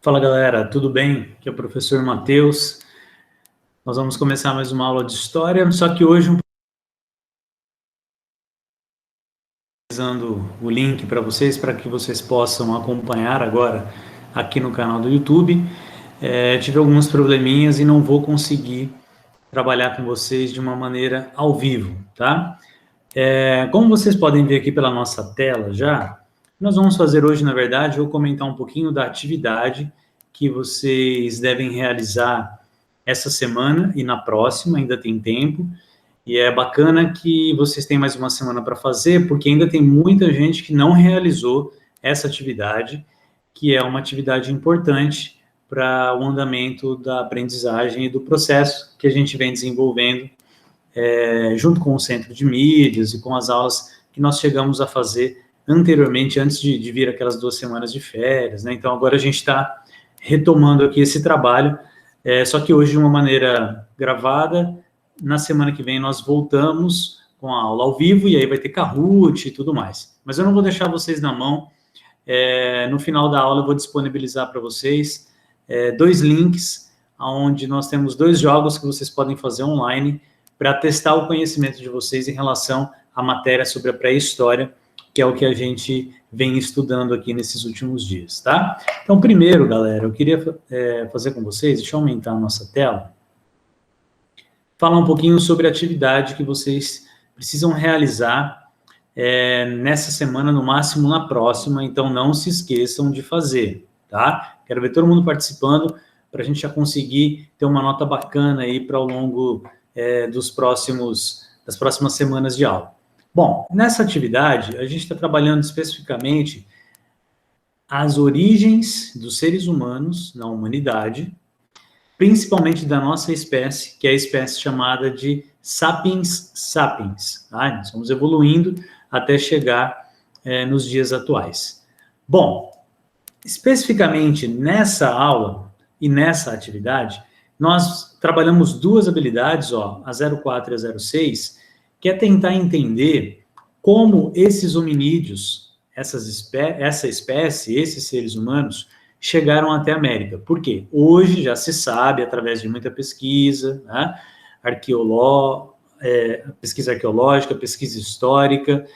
Fala galera, tudo bem? Aqui é o professor Matheus. Nós vamos começar mais uma aula de história, só que hoje usando o link para que vocês possam acompanhar agora aqui no canal do YouTube. Tive alguns probleminhas e não vou conseguir trabalhar com vocês de uma maneira ao vivo, tá? Como vocês podem ver aqui pela nossa tela já, nós vamos fazer hoje, na verdade, eu vou comentar um pouquinho da atividade que vocês devem realizar essa semana e na próxima, ainda tem tempo, e é bacana que vocês têm mais uma semana para fazer, porque ainda tem muita gente que não realizou essa atividade, que é uma atividade importante para o andamento da aprendizagem e do processo que a gente vem desenvolvendo junto com o Centro de Mídias e com as aulas que nós chegamos a fazer anteriormente, antes de vir aquelas 2 semanas de férias, né? Então, agora a gente está retomando aqui esse trabalho, só que hoje de uma maneira gravada. Na semana que vem nós voltamos com a aula ao vivo, e aí vai ter Kahoot e tudo mais. Mas eu não vou deixar vocês na mão. No final da aula eu vou disponibilizar para vocês 2 links, onde nós temos 2 jogos que vocês podem fazer online para testar o conhecimento de vocês em relação à matéria sobre a pré-história, que é o que a gente vem estudando aqui nesses últimos dias, tá? Então, primeiro, galera, eu queria fazer com vocês, deixa eu aumentar a nossa tela, falar um pouquinho sobre a atividade que vocês precisam realizar nessa semana, no máximo na próxima, então não se esqueçam de fazer, tá? Quero ver todo mundo participando, para a gente já conseguir ter uma nota bacana aí para ao longo das próximas semanas de aula. Bom, nessa atividade, a gente está trabalhando especificamente as origens dos seres humanos na humanidade, principalmente da nossa espécie, que é a espécie chamada de Sapiens sapiens. Tá? Nós vamos evoluindo até chegar nos dias atuais. Bom, especificamente nessa aula e nessa atividade, nós trabalhamos 2 habilidades, a 04 e a 06, que é tentar entender como esses hominídeos, essa espécie, esses seres humanos, chegaram até a América. Por quê? Hoje já se sabe, através de muita pesquisa, né, pesquisa arqueológica, pesquisa histórica,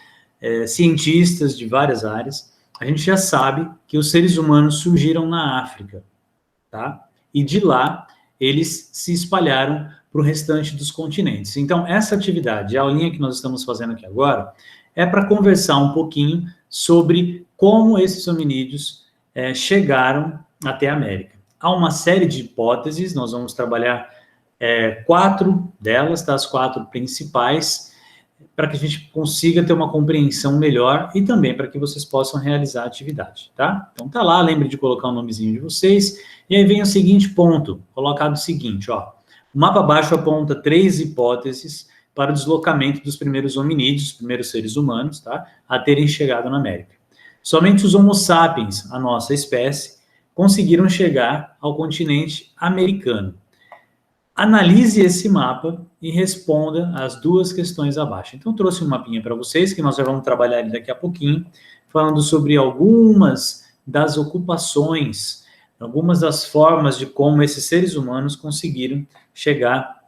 cientistas de várias áreas, a gente já sabe que os seres humanos surgiram na África, tá? E de lá eles se espalharam para o restante dos continentes. Então, essa atividade, a aulinha que nós estamos fazendo aqui agora, é para conversar um pouquinho sobre como esses hominídeos chegaram até a América. Há uma série de hipóteses, nós vamos trabalhar 4 delas, tá? As 4 principais, para que a gente consiga ter uma compreensão melhor e também para que vocês possam realizar a atividade, tá? Então tá lá, lembre de colocar o nomezinho de vocês, e aí vem o seguinte ponto, colocado o seguinte, ó, o mapa abaixo aponta 3 hipóteses para o deslocamento dos primeiros hominídeos, os primeiros seres humanos, tá? A terem chegado na América. Somente os Homo sapiens, a nossa espécie, conseguiram chegar ao continente americano. Analise esse mapa e responda as 2 questões abaixo. Então, trouxe um mapinha para vocês, que nós já vamos trabalhar daqui a pouquinho, falando sobre algumas das ocupações, algumas das formas de como esses seres humanos conseguiram chegar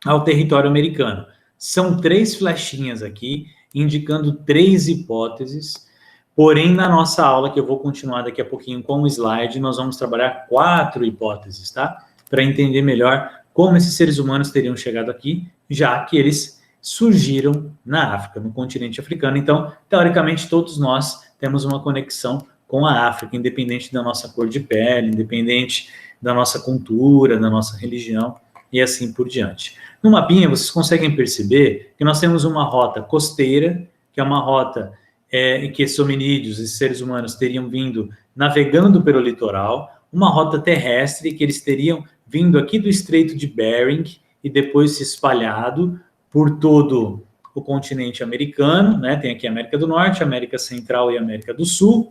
ao território americano. São 3 flechinhas aqui, indicando 3 hipóteses, porém, na nossa aula, que eu vou continuar daqui a pouquinho com o slide, nós vamos trabalhar 4 hipóteses, tá? Para entender melhor como esses seres humanos teriam chegado aqui, já que eles surgiram na África, no continente africano. Então, teoricamente, todos nós temos uma conexão com a África, independente da nossa cor de pele, independente da nossa cultura, da nossa religião, e assim por diante. No mapinha, vocês conseguem perceber que nós temos uma rota costeira, que é uma rota em que esses hominídeos, esses seres humanos, teriam vindo navegando pelo litoral, uma rota terrestre, que eles teriam vindo aqui do Estreito de Bering e depois se espalhado por todo o continente americano, né? Tem aqui a América do Norte, América Central e América do Sul,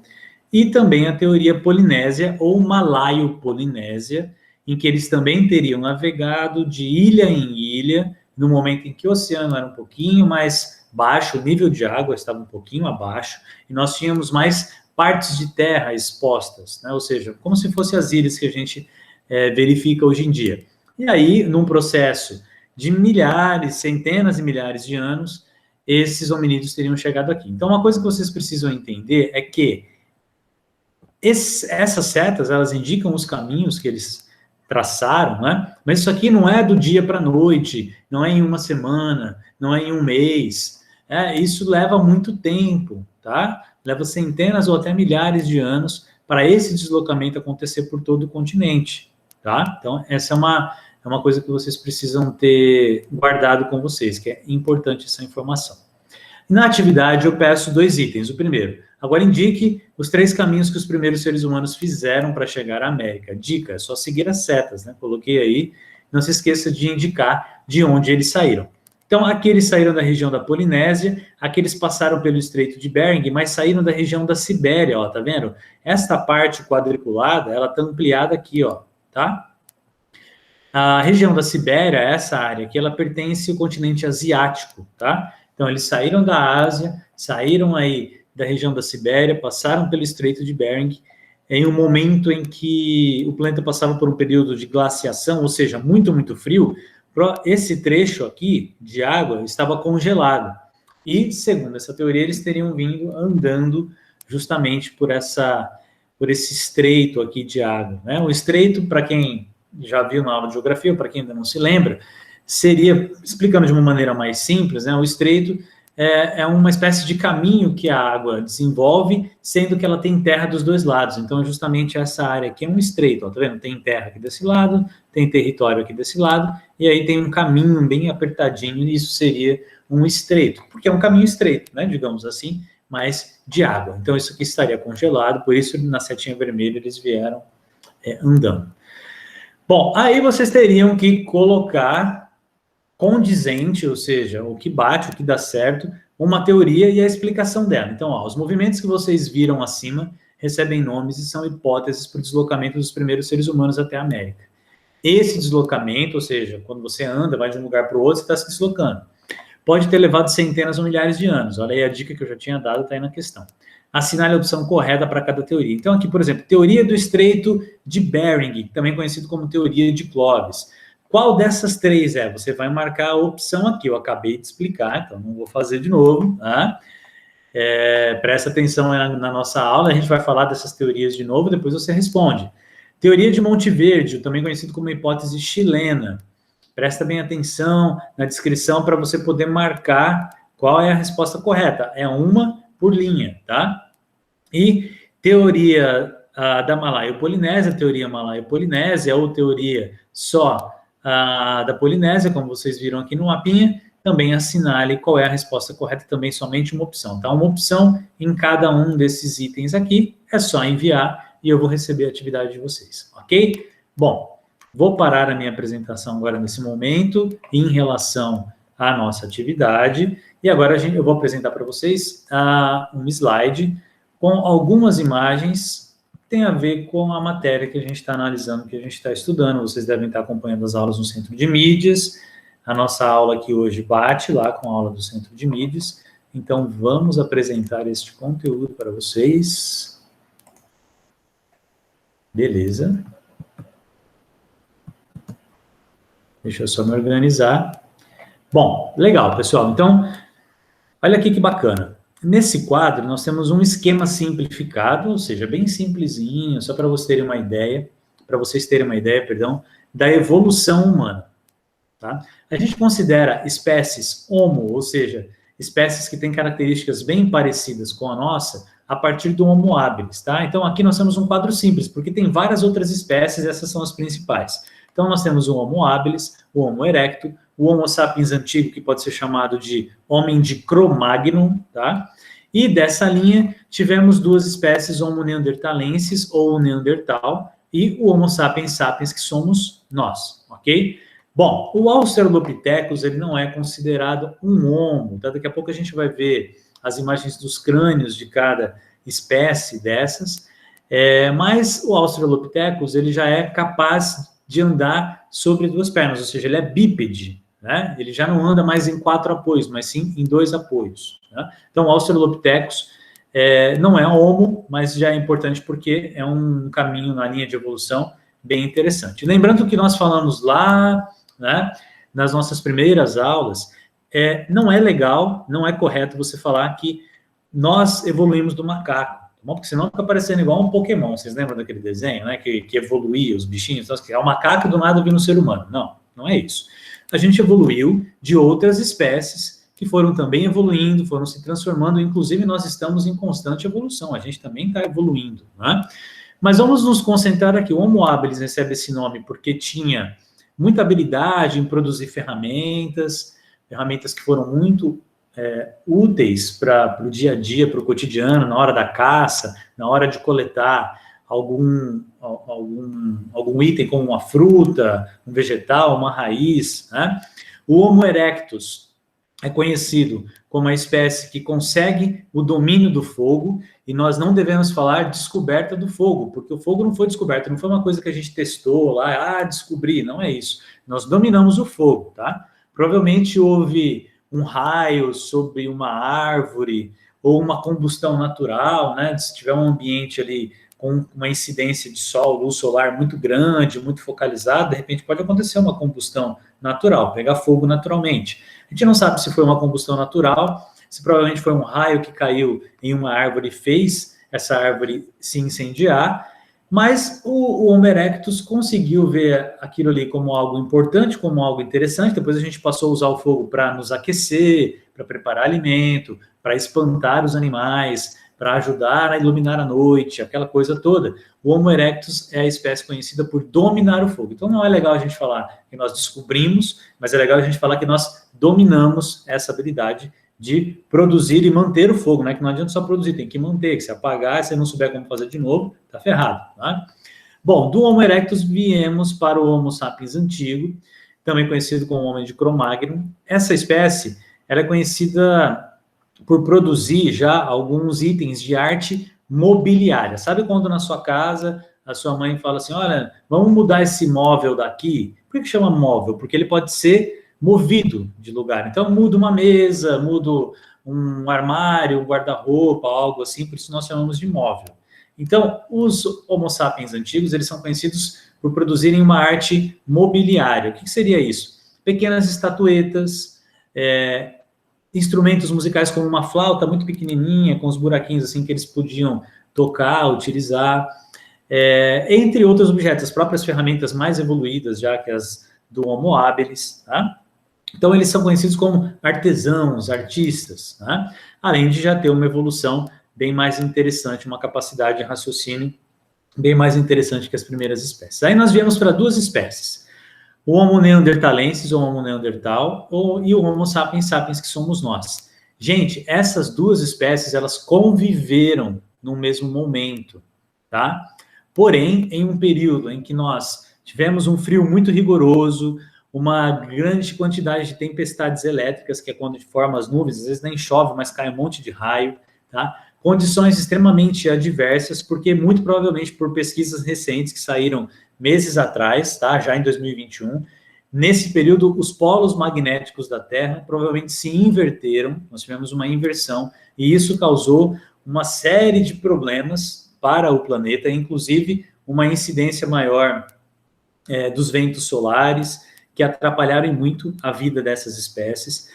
e também a teoria polinésia ou malaio-polinésia, em que eles também teriam navegado de ilha em ilha, no momento em que o oceano era um pouquinho mais baixo, o nível de água estava um pouquinho abaixo, e nós tínhamos mais partes de terra expostas, né? Ou seja, como se fossem as ilhas que a gente verifica hoje em dia. E aí, num processo de milhares, centenas e milhares de anos, esses hominídeos teriam chegado aqui. Então, uma coisa que vocês precisam entender é que essas setas, elas indicam os caminhos que eles traçaram, né? Mas isso aqui não é do dia para a noite, não é em uma semana, não é em um mês. Isso leva muito tempo, tá? Leva centenas ou até milhares de anos para esse deslocamento acontecer por todo o continente, tá? Então, essa é uma coisa que vocês precisam ter guardado com vocês, que é importante essa informação. Na atividade, eu peço 2 itens. O primeiro, agora indique os 3 caminhos que os primeiros seres humanos fizeram para chegar à América. Dica, é só seguir as setas, né? Coloquei aí. Não se esqueça de indicar de onde eles saíram. Então, aqui eles saíram da região da Polinésia, aqui eles passaram pelo Estreito de Bering, mas saíram da região da Sibéria, ó, tá vendo? Esta parte quadriculada, ela tá ampliada aqui, ó, tá? A região da Sibéria, essa área aqui, ela pertence ao continente asiático, tá? Então, eles saíram da Ásia, saíram aí da região da Sibéria, passaram pelo Estreito de Bering, em um momento em que o planeta passava por um período de glaciação, ou seja, muito, muito frio, esse trecho aqui de água estava congelado. E, segundo essa teoria, eles teriam vindo andando justamente por esse estreito aqui de água, né? O estreito, para quem já viu na aula de geografia, ou para quem ainda não se lembra, seria, explicando de uma maneira mais simples, né, o estreito é uma espécie de caminho que a água desenvolve, sendo que ela tem terra dos dois lados. Então, é justamente essa área aqui é um estreito, ó, tá vendo? Tem terra aqui desse lado, tem território aqui desse lado, e aí tem um caminho bem apertadinho, e isso seria um estreito, porque é um caminho estreito, né, digamos assim, mas de água. Então, isso aqui estaria congelado, por isso, na setinha vermelha, eles vieram andando. Bom, aí vocês teriam que colocar condizente, ou seja, o que bate, o que dá certo, uma teoria e a explicação dela. Então, ó, os movimentos que vocês viram acima recebem nomes e são hipóteses para o deslocamento dos primeiros seres humanos até a América. Esse deslocamento, ou seja, quando você anda, vai de um lugar para o outro, você está se deslocando. Pode ter levado centenas ou milhares de anos. Olha aí a dica que eu já tinha dado, está aí na questão. Assinale a opção correta para cada teoria. Então, aqui, por exemplo, teoria do Estreito de Bering, também conhecido como teoria de Clovis. Qual dessas 3 é? Você vai marcar a opção aqui, eu acabei de explicar, então não vou fazer de novo, tá? Presta atenção na nossa aula, a gente vai falar dessas teorias de novo, depois você responde. Teoria de Monte Verde, também conhecido como hipótese chilena. Presta bem atenção na descrição para você poder marcar qual é a resposta correta. É uma por linha, tá? E teoria da Malaio-Polinésia, teoria Malaio-Polinésia ou teoria só da Polinésia, como vocês viram aqui no mapinha, também assinale qual é a resposta correta, também somente uma opção, tá? Uma opção em cada um desses itens aqui, é só enviar e eu vou receber a atividade de vocês, ok? Bom, vou parar a minha apresentação agora nesse momento, em relação à nossa atividade, e agora eu vou apresentar para vocês um slide com algumas imagens que tem a ver com a matéria que a gente está analisando, que a gente está estudando. Vocês devem estar acompanhando as aulas no Centro de Mídias. A nossa aula aqui hoje bate lá com a aula do Centro de Mídias. Então, vamos apresentar este conteúdo para vocês. Beleza. Deixa eu só me organizar. Bom, legal, pessoal. Então, olha aqui que bacana. Nesse quadro, nós temos um esquema simplificado, ou seja, bem simplesinho, só para vocês terem uma ideia, da evolução humana. Tá? A gente considera espécies homo, ou seja, espécies que têm características bem parecidas com a nossa, a partir do Homo habilis, tá? Então, aqui nós temos um quadro simples, porque tem várias outras espécies, essas são as principais. Então, nós temos o Homo habilis, o Homo erecto, o Homo sapiens antigo, que pode ser chamado de homem de Cro-Magnon, tá? E dessa linha, tivemos 2 espécies, Homo neanderthalensis, ou Neandertal, e o Homo sapiens sapiens, que somos nós, ok? Bom, o Australopithecus, ele não é considerado um homo, tá? Daqui a pouco a gente vai ver as imagens dos crânios de cada espécie dessas, mas o Australopithecus, ele já é capaz de andar sobre 2 pernas, ou seja, ele é bípede, né? Ele já não anda mais em 4 apoios, mas sim em 2 apoios, né? Então, o Australopithecus Não é homo, mas já é importante porque é um caminho na linha de evolução bem interessante. Lembrando que nós falamos lá, né, nas nossas primeiras aulas, não é legal, não é correto você falar que nós evoluímos do macaco, porque senão fica parecendo igual um Pokémon. Vocês lembram daquele desenho, né, que evoluía os bichinhos? Então, que é o macaco do nada vindo no ser humano. Não, não é isso. A gente evoluiu de outras espécies que foram também evoluindo, foram se transformando, inclusive nós estamos em constante evolução, a gente também está evoluindo, né? Mas vamos nos concentrar aqui. O Homo habilis recebe esse nome porque tinha muita habilidade em produzir ferramentas que foram muito úteis para o dia a dia, para o cotidiano, na hora da caça, na hora de coletar algum item como uma fruta, um vegetal, uma raiz, né? O Homo erectus é conhecido como a espécie que consegue o domínio do fogo, e nós não devemos falar descoberta do fogo, porque o fogo não foi descoberto, não foi uma coisa que a gente testou lá, descobri, não é isso. Nós dominamos o fogo, tá? Provavelmente houve um raio sobre uma árvore, ou uma combustão natural, né? Se tiver um ambiente ali com uma incidência de sol, luz solar muito grande, muito focalizada, de repente pode acontecer uma combustão natural, pegar fogo naturalmente. A gente não sabe se foi uma combustão natural, se provavelmente foi um raio que caiu em uma árvore e fez essa árvore se incendiar, mas o Homo erectus conseguiu ver aquilo ali como algo importante, como algo interessante. Depois a gente passou a usar o fogo para nos aquecer, para preparar alimento, para espantar os animais, para ajudar a iluminar a noite, aquela coisa toda. O Homo erectus é a espécie conhecida por dominar o fogo. Então não é legal a gente falar que nós descobrimos, mas é legal a gente falar que nós dominamos essa habilidade de produzir e manter o fogo, né? Que não adianta só produzir, tem que manter, que se apagar, se você não souber como fazer de novo, tá ferrado, tá? Bom, do Homo erectus viemos para o Homo sapiens antigo, também conhecido como Homem de Cro-Magnon. Essa espécie, ela é conhecida por produzir já alguns itens de arte mobiliária. Sabe quando na sua casa a sua mãe fala assim, olha, vamos mudar esse móvel daqui? Por que chama móvel? Porque ele pode ser movido de lugar. Então, muda uma mesa, muda um armário, um guarda-roupa, algo assim, por isso nós chamamos de móvel. Então, os Homo sapiens antigos, eles são conhecidos por produzirem uma arte mobiliária. O que seria isso? Pequenas estatuetas, instrumentos musicais como uma flauta muito pequenininha, com os buraquinhos assim que eles podiam tocar, utilizar, entre outros objetos, as próprias ferramentas mais evoluídas, já que as do Homo habilis, tá? Então, eles são conhecidos como artesãos, artistas, tá? Além de já ter uma evolução bem mais interessante, uma capacidade de raciocínio bem mais interessante que as primeiras espécies. Aí nós viemos para duas espécies, o Homo neanderthalensis, ou Homo neandertal, e o Homo sapiens sapiens, que somos nós. Gente, essas duas espécies, elas conviveram no mesmo momento, tá? Porém, em um período em que nós tivemos um frio muito rigoroso, uma grande quantidade de tempestades elétricas, que é quando forma as nuvens, às vezes nem chove, mas cai um monte de raio, tá? Condições extremamente adversas, porque muito provavelmente por pesquisas recentes que saíram meses atrás, tá? Já em 2021, nesse período os polos magnéticos da Terra provavelmente se inverteram, nós tivemos uma inversão, e isso causou uma série de problemas para o planeta, inclusive uma incidência maior dos ventos solares, que atrapalharam muito a vida dessas espécies.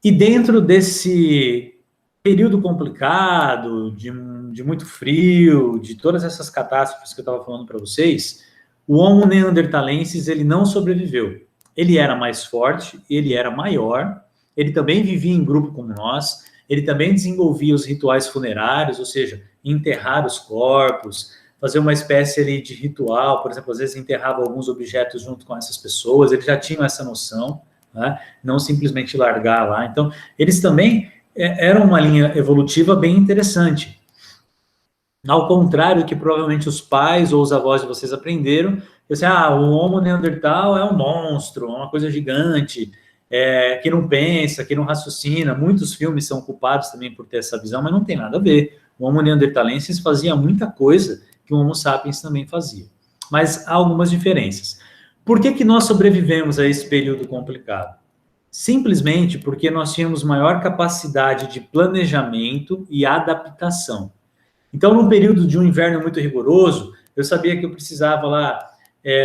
E dentro desse período complicado, de muito frio, de todas essas catástrofes que eu estava falando para vocês, o Homo neanderthalensis, ele não sobreviveu. Ele era mais forte, ele era maior, ele também vivia em grupo como nós, ele também desenvolvia os rituais funerários, ou seja, enterrar os corpos, fazer uma espécie ali de ritual, por exemplo, às vezes enterrava alguns objetos junto com essas pessoas, eles já tinham essa noção, né? Não simplesmente largar lá. Então, eles também eram uma linha evolutiva bem interessante. Ao contrário que provavelmente os pais ou os avós de vocês aprenderam, assim, o Homo neandertal é um monstro, é uma coisa gigante, que não pensa, que não raciocina. Muitos filmes são culpados também por ter essa visão, mas não tem nada a ver. O Homo neanderthalensis fazia muita coisa que o Homo sapiens também fazia. Mas há algumas diferenças. Por que nós sobrevivemos a esse período complicado? simplesmente porque nós tínhamos maior capacidade de planejamento e adaptação. Então, num período de um inverno muito rigoroso, eu sabia que eu precisava lá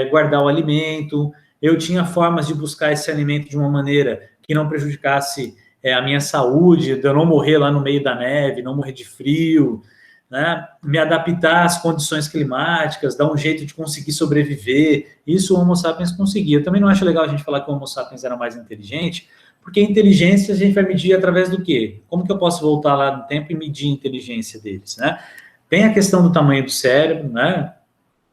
guardar o alimento, eu tinha formas de buscar esse alimento de uma maneira que não prejudicasse a minha saúde, de eu não morrer lá no meio da neve, não morrer de frio, né? Me adaptar às condições climáticas, dar um jeito de conseguir sobreviver. Isso o Homo sapiens conseguia. Eu também não acho legal a gente falar que o Homo sapiens era mais inteligente, porque inteligência a gente vai medir através do quê? Como que eu posso voltar lá no tempo e medir a inteligência deles, né? Tem a questão do tamanho do cérebro, né?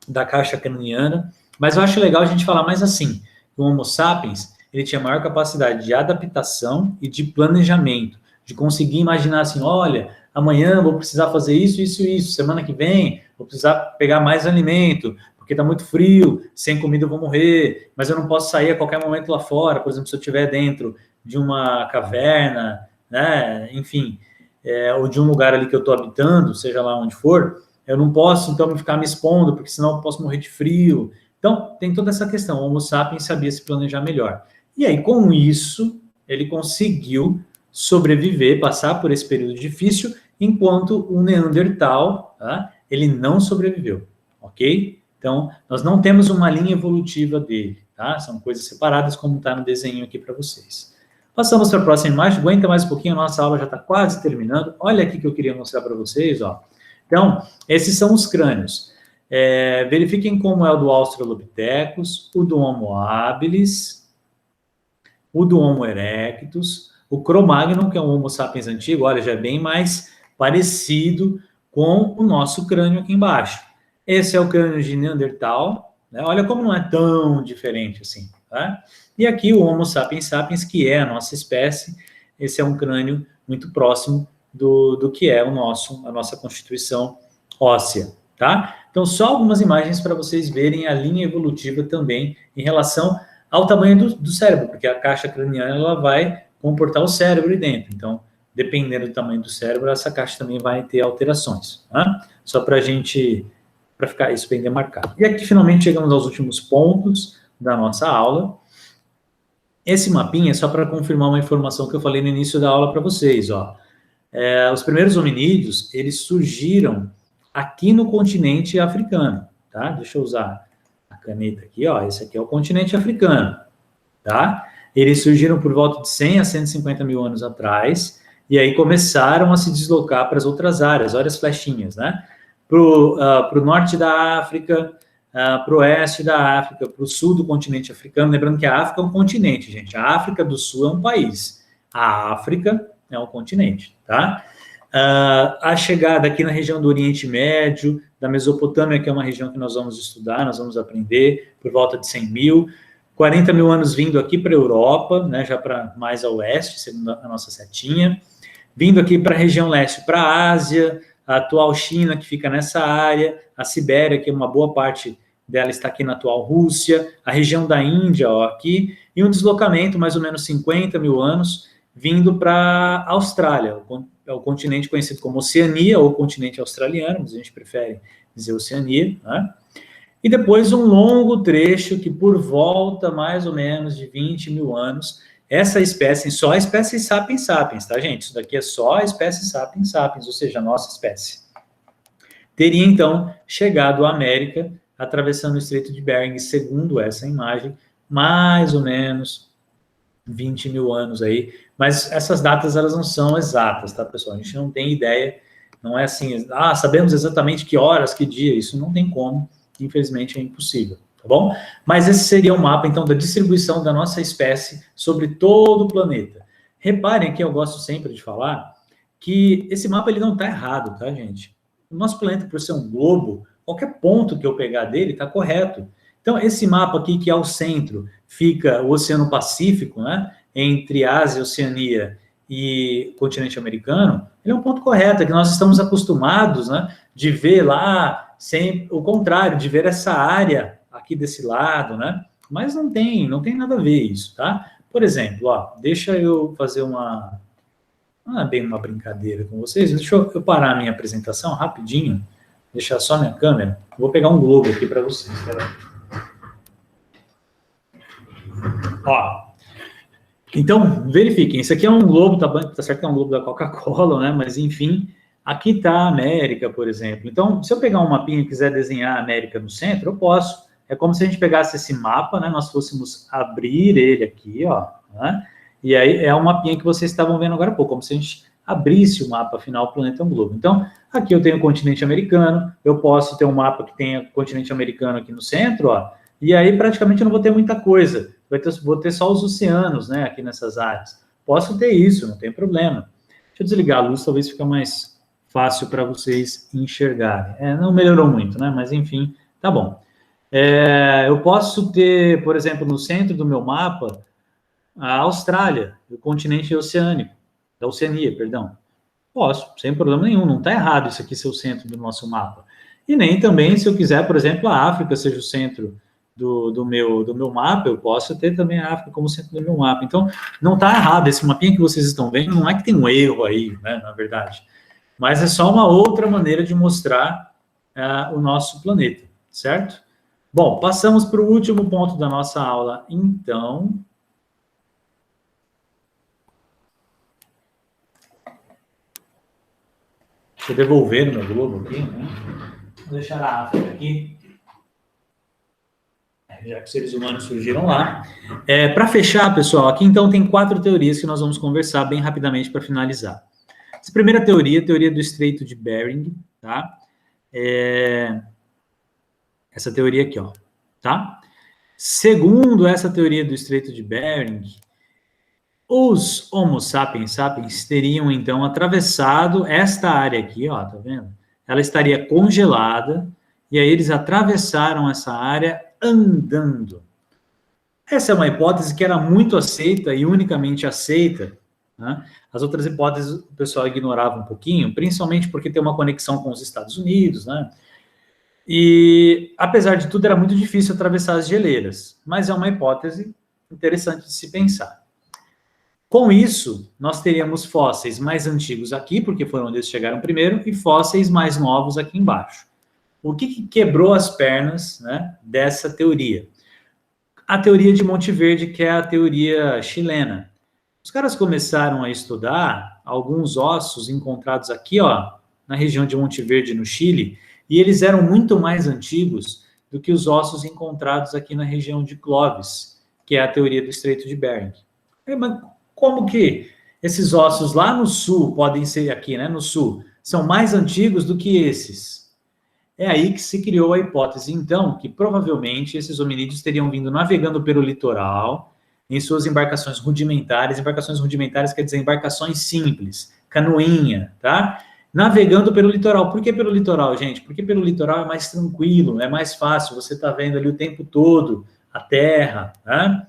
Da caixa craniana, mas eu acho legal a gente falar mais assim, o Homo sapiens, ele tinha maior capacidade de adaptação e de planejamento, de conseguir imaginar assim, olha, amanhã vou precisar fazer isso, isso e isso, semana que vem vou precisar pegar mais alimento, porque está muito frio, sem comida eu vou morrer, mas eu não posso sair a qualquer momento lá fora, por exemplo, se eu estiver dentro de uma caverna, né, enfim, ou de um lugar ali que eu estou habitando, seja lá onde for, eu não posso, então, ficar me expondo, porque senão eu posso morrer de frio. Então, tem toda essa questão. O Homo sapiens sabia se planejar melhor. E aí, com isso, ele conseguiu sobreviver, passar por esse período difícil, enquanto o Neandertal, tá, ele não sobreviveu, ok? Então, nós não temos uma linha evolutiva dele, tá? São coisas separadas, como está no desenho aqui para vocês. Passamos para a próxima imagem. Aguenta mais um pouquinho, a nossa aula já está quase terminando. Olha aqui que eu queria mostrar para vocês, ó. Então, esses são os crânios. Verifiquem como é o do Australopithecus, o do Homo habilis, o do Homo erectus, o Cro-Magnon, que é um Homo sapiens antigo, olha, já é bem mais parecido com o nosso crânio aqui embaixo. Esse é o crânio de Neandertal, né? Olha como não é tão diferente assim, tá? E aqui o Homo sapiens sapiens, que é a nossa espécie, esse é um crânio muito próximo do que é a nossa constituição óssea, tá? Então, só algumas imagens para vocês verem a linha evolutiva também em relação ao tamanho do cérebro, porque a caixa craniana ela vai comportar o cérebro ali dentro. Então, dependendo do tamanho do cérebro, essa caixa também vai ter alterações, tá? Só para para ficar isso bem demarcado. E aqui, finalmente, chegamos aos últimos pontos da nossa aula. Esse mapinha é só para confirmar uma informação que eu falei no início da aula para vocês, ó. Os primeiros hominídeos, eles surgiram aqui no continente africano, tá? Deixa eu usar a caneta aqui, ó. Esse aqui é o continente africano, tá? Eles surgiram por volta de 100 a 150 mil anos atrás, e aí começaram a se deslocar para as outras áreas, olha as flechinhas, né? Para o norte da África, para o oeste da África, para o sul do continente africano. Lembrando que a África é um continente, gente. A África do Sul é um país. A África é um continente, tá? A chegada aqui na região do Oriente Médio, da Mesopotâmia, que é uma região que nós vamos estudar, nós vamos aprender, por volta de 100 mil. 40 mil anos vindo aqui para a Europa, né, já para mais a oeste, segundo a nossa setinha. Vindo aqui para a região leste, para a Ásia, a atual China, que fica nessa área, a Sibéria, que é uma boa parte dela está aqui na atual Rússia, a região da Índia, ó, aqui, e um deslocamento, mais ou menos 50 mil anos, vindo para a Austrália, é o continente conhecido como Oceania, ou continente australiano, mas a gente prefere dizer Oceania, né? E depois um longo trecho que por volta, mais ou menos, de 20 mil anos, essa espécie, só a espécie Sapiens sapiens, tá, gente? Isso daqui é só a espécie Sapiens sapiens, ou seja, a nossa espécie. Teria, então, chegado à América, atravessando o Estreito de Bering, segundo essa imagem, mais ou menos 20 mil anos aí. Mas essas datas, elas não são exatas, tá, pessoal? A gente não tem ideia, não é assim, sabemos exatamente que horas, que dia, isso não tem como, infelizmente é impossível, tá bom? Mas esse seria o mapa, então, da distribuição da nossa espécie sobre todo o planeta. Reparem que eu gosto sempre de falar que esse mapa ele não está errado, tá, gente? O nosso planeta, por ser um globo, qualquer ponto que eu pegar dele está correto. Então, esse mapa aqui, que ao centro fica o Oceano Pacífico, né, entre Ásia, Oceania e continente americano, ele é um ponto correto, é que nós estamos acostumados, né, de ver lá sempre o contrário, de ver essa área aqui desse lado, né, mas não tem nada a ver isso, tá? Por exemplo, ó, deixa eu fazer não é bem uma brincadeira com vocês, deixa eu parar a minha apresentação rapidinho, deixar só minha câmera, vou pegar um globo aqui para vocês, peraí. Ó, Então, verifiquem, isso aqui é um globo, tá certo que é um globo da Coca-Cola, né? Mas, enfim, aqui está a América, por exemplo. Então, se eu pegar um mapinha e quiser desenhar a América no centro, eu posso. É como se a gente pegasse esse mapa, né? Nós fôssemos abrir ele aqui, ó, né? E aí é o mapinha que vocês estavam vendo agora há pouco, como se a gente abrisse o mapa, afinal, o planeta é um globo. Então, aqui eu tenho o continente americano, eu posso ter um mapa que tenha o continente americano aqui no centro, ó, e aí praticamente eu não vou ter muita coisa. Vou ter só os oceanos, né, aqui nessas áreas. Posso ter isso, não tem problema. Deixa eu desligar a luz, talvez fique mais fácil para vocês enxergarem. Não melhorou muito, né, mas enfim, tá bom. Eu posso ter, por exemplo, no centro do meu mapa, a Austrália, o continente oceânico, da Oceania, perdão. Posso, sem problema nenhum, não está errado isso aqui ser o centro do nosso mapa. E nem também, se eu quiser, por exemplo, a África seja o centro do meu mapa, eu posso ter também a África como centro do meu mapa. Então, não está errado, esse mapinha que vocês estão vendo, não é que tem um erro aí, né, na verdade. Mas é só uma outra maneira de mostrar o nosso planeta, certo? Bom, passamos para o último ponto da nossa aula, então. Deixa eu devolver no meu globo aqui, né? Vou deixar a África aqui, já que os seres humanos surgiram lá. Para fechar, pessoal, aqui então tem 4 teorias que nós vamos conversar bem rapidamente para finalizar. Essa primeira teoria, a teoria do Estreito de Bering, tá? Essa teoria aqui, ó, tá? Segundo essa teoria do Estreito de Bering, os Homo sapiens sapiens teriam, então, atravessado esta área aqui, ó, tá vendo? Ela estaria congelada, e aí eles atravessaram essa área andando. Essa é uma hipótese que era muito aceita e unicamente aceita, né? As outras hipóteses o pessoal ignorava um pouquinho, principalmente porque tem uma conexão com os Estados Unidos, né? E, apesar de tudo, era muito difícil atravessar as geleiras, mas é uma hipótese interessante de se pensar. Com isso, nós teríamos fósseis mais antigos aqui, porque foram onde eles chegaram primeiro, e fósseis mais novos aqui embaixo. O que quebrou as pernas, né, dessa teoria? A teoria de Monte Verde, que é a teoria chilena. Os caras começaram a estudar alguns ossos encontrados aqui, ó, na região de Monte Verde, no Chile, e eles eram muito mais antigos do que os ossos encontrados aqui na região de Clovis, que é a teoria do Estreito de Bering. Mas como que esses ossos lá no sul podem ser aqui, né, no sul, são mais antigos do que esses? É aí que se criou a hipótese, então, que provavelmente esses hominídeos teriam vindo navegando pelo litoral em suas embarcações rudimentares. Embarcações rudimentares quer dizer embarcações simples, canoinha, tá? Navegando pelo litoral. Por que pelo litoral, gente? Porque pelo litoral é mais tranquilo, é mais fácil, você está vendo ali o tempo todo a terra, né?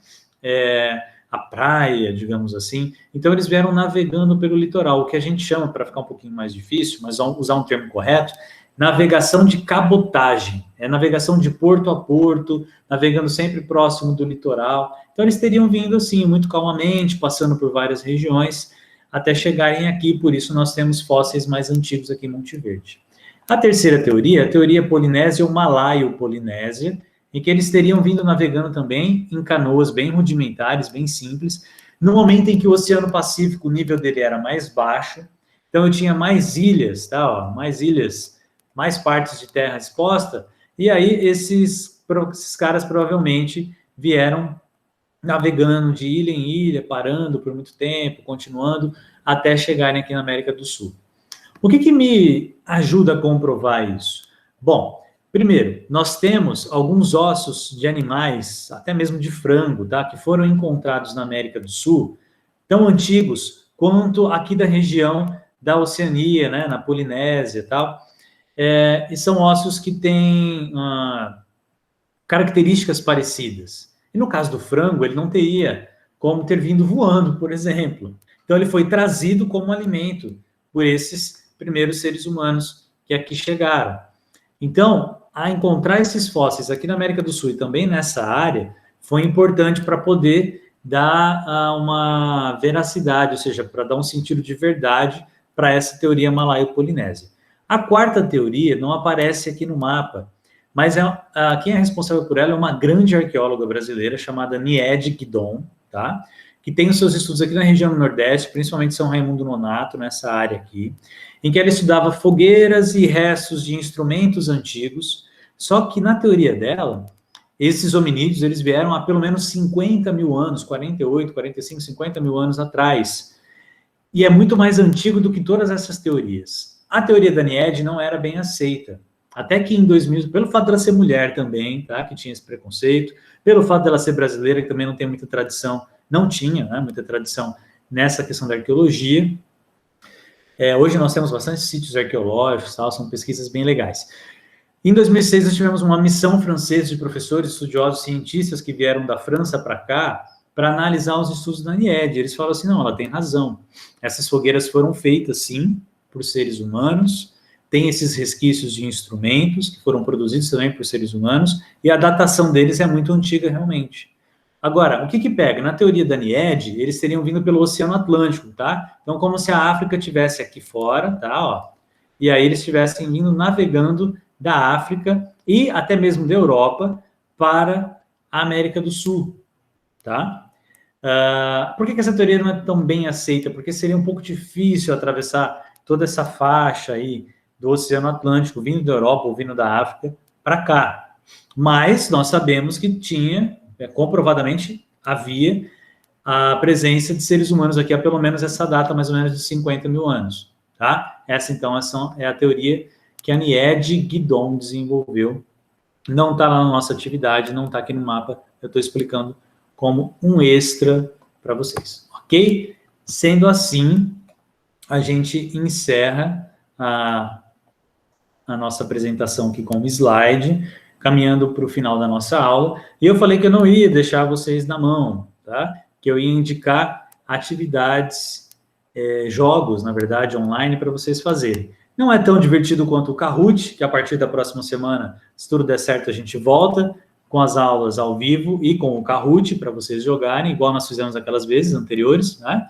A praia, digamos assim. Então, eles vieram navegando pelo litoral, o que a gente chama, para ficar um pouquinho mais difícil, mas vamos usar um termo correto, navegação de cabotagem. É navegação de porto a porto, navegando sempre próximo do litoral. Então, eles teriam vindo, assim, muito calmamente, passando por várias regiões, até chegarem aqui, por isso nós temos fósseis mais antigos aqui em Monte Verde. A terceira teoria, a teoria polinésia ou malaio-polinésia, em que eles teriam vindo navegando também em canoas bem rudimentares, bem simples, no momento em que o Oceano Pacífico, o nível dele era mais baixo, então eu tinha mais ilhas, tá, ó, mais ilhas, mais partes de terra exposta, e aí esses caras provavelmente vieram navegando de ilha em ilha, parando por muito tempo, continuando, até chegarem aqui na América do Sul. O que me ajuda a comprovar isso? Bom, primeiro, nós temos alguns ossos de animais, até mesmo de frango, tá, que foram encontrados na América do Sul, tão antigos quanto aqui da região da Oceania, né, na Polinésia e tal, e são ossos que têm características parecidas. E no caso do frango, ele não teria como ter vindo voando, por exemplo. Então, ele foi trazido como alimento por esses primeiros seres humanos que aqui chegaram. Então, a encontrar esses fósseis aqui na América do Sul e também nessa área, foi importante para poder dar uma veracidade, ou seja, para dar um sentido de verdade para essa teoria malaio-polinésia. A quarta teoria não aparece aqui no mapa, mas quem é responsável por ela é uma grande arqueóloga brasileira chamada Niede Guidon, tá? que tem os seus estudos aqui na região do Nordeste, principalmente São Raimundo Nonato, nessa área aqui, em que ela estudava fogueiras e restos de instrumentos antigos, só que na teoria dela, esses hominídeos, eles vieram há pelo menos 50 mil anos, 48, 45, 50 mil anos atrás, e é muito mais antigo do que todas essas teorias. A teoria da Nied não era bem aceita, até que em 2000, pelo fato dela ser mulher também, tá, que tinha esse preconceito, pelo fato dela ser brasileira, que também não tem muita tradição, não tinha, né, muita tradição nessa questão da arqueologia. Hoje nós temos bastante sítios arqueológicos, tal, são pesquisas bem legais. Em 2006, nós tivemos uma missão francesa de professores, estudiosos, cientistas que vieram da França para cá para analisar os estudos da Nied. Eles falam assim, não, ela tem razão. Essas fogueiras foram feitas, sim, por seres humanos, tem esses resquícios de instrumentos que foram produzidos também por seres humanos, e a datação deles é muito antiga, realmente. Agora, o que pega? Na teoria da Nied, eles teriam vindo pelo Oceano Atlântico, tá? Então, como se a África tivesse aqui fora, tá? Ó, e aí eles estivessem vindo navegando da África e até mesmo da Europa para a América do Sul, tá? Por que essa teoria não é tão bem aceita? Porque seria um pouco difícil atravessar toda essa faixa aí do Oceano Atlântico, vindo da Europa ou vindo da África para cá. Mas nós sabemos que tinha, comprovadamente, havia a presença de seres humanos aqui há pelo menos essa data, mais ou menos de 50 mil anos, tá? Essa, então, é a teoria que a Nied Guidon desenvolveu. Não está lá na nossa atividade, não está aqui no mapa, eu estou explicando como um extra para vocês, ok? Sendo assim, a gente encerra a nossa apresentação aqui com o slide, caminhando para o final da nossa aula, e eu falei que eu não ia deixar vocês na mão, tá? Que eu ia indicar atividades, jogos, na verdade, online, para vocês fazerem. Não é tão divertido quanto o Kahoot, que a partir da próxima semana, se tudo der certo, a gente volta com as aulas ao vivo e com o Kahoot para vocês jogarem, igual nós fizemos aquelas vezes anteriores, né?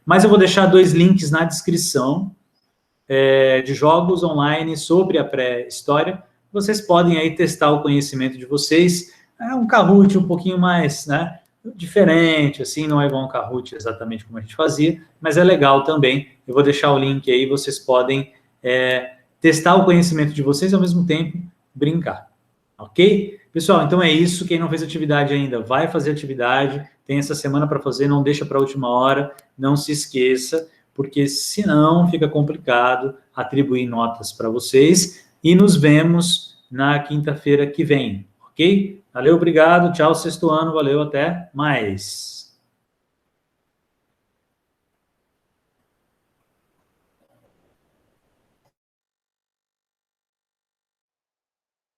Mas eu vou deixar 2 links na descrição de jogos online sobre a pré-história. Vocês podem aí testar o conhecimento de vocês. É um Kahoot um pouquinho mais, né, diferente, assim, não é igual um Kahoot exatamente como a gente fazia, mas é legal também. Eu vou deixar o link aí, vocês podem testar o conhecimento de vocês e, ao mesmo tempo, brincar. Ok? Pessoal, então é isso. Quem não fez atividade ainda, vai fazer atividade. Tem essa semana para fazer, não deixa para a última hora. Não se esqueça, porque senão fica complicado atribuir notas para vocês. E nos vemos na quinta-feira que vem, ok? Valeu, obrigado. Tchau, sexto ano. Valeu, até mais.